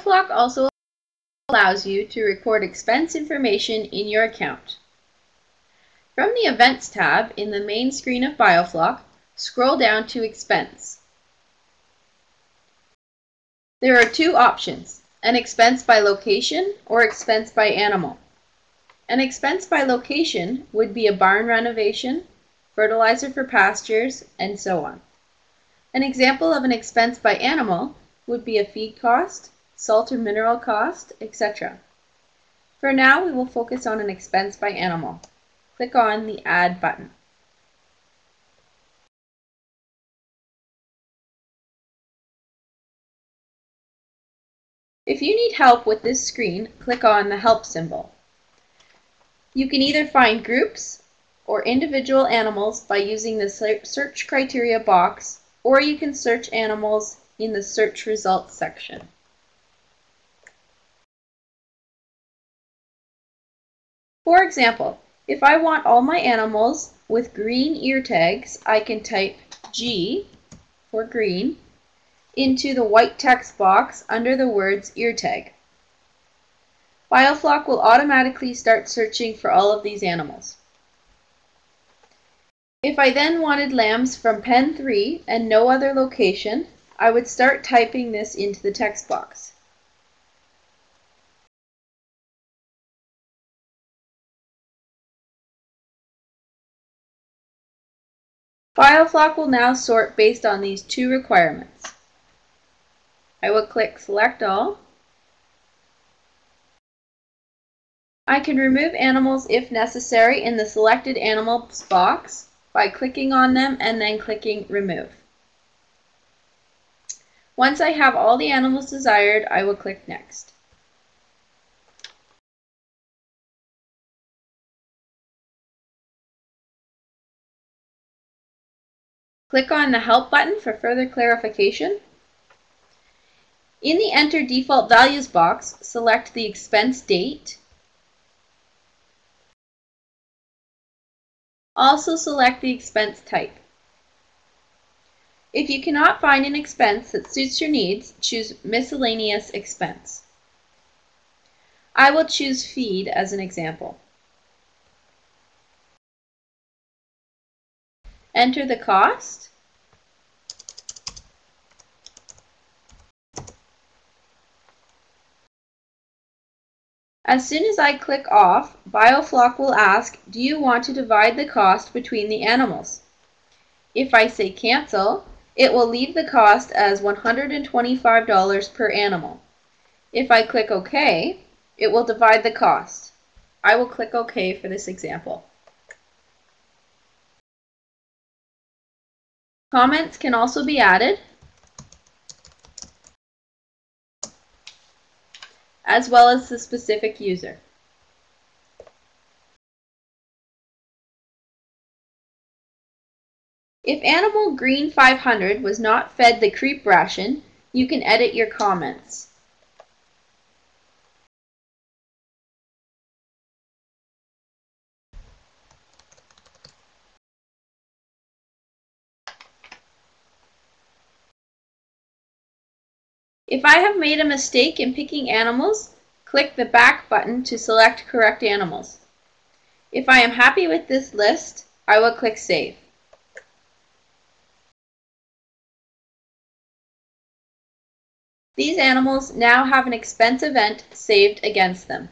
bioFlock also allows you to record expense information in your account. From the Events tab in the main screen of bioFlock, scroll down to Expense. There are two options, an expense by location or expense by animal. An expense by location would be a barn renovation, fertilizer for pastures, and so on. An example of an expense by animal would be a feed cost, salt or mineral cost, etc. For now, we will focus on an expense by animal. Click on the Add button. If you need help with this screen, click on the Help symbol. You can either find groups or individual animals by using the search criteria box, or you can search animals in the search results section. For example, if I want all my animals with green ear tags, I can type G for green into the white text box under the words ear tag. bioFlock will automatically start searching for all of these animals. If I then wanted lambs from pen 3 and no other location, I would start typing this into the text box. bioFlock will now sort based on these two requirements. I will click Select All. I can remove animals if necessary in the Selected Animals box by clicking on them and then clicking Remove. Once I have all the animals desired, I will click Next. Click on the Help button for further clarification. In the Enter Default Values box, select the expense date. Also select the expense type. If you cannot find an expense that suits your needs, choose Miscellaneous Expense. I will choose Feed as an example. Enter the cost. As soon as I click off, bioFlock will ask, do you want to divide the cost between the animals? If I say cancel, it will leave the cost as $125 per animal. If I click OK, it will divide the cost. I will click OK for this example. Comments can also be added, as well as the specific user. If animal green 500 was not fed the creep ration, you can edit your comments. If I have made a mistake in picking animals, click the Back button to select correct animals. If I am happy with this list, I will click Save. These animals now have an expense event saved against them.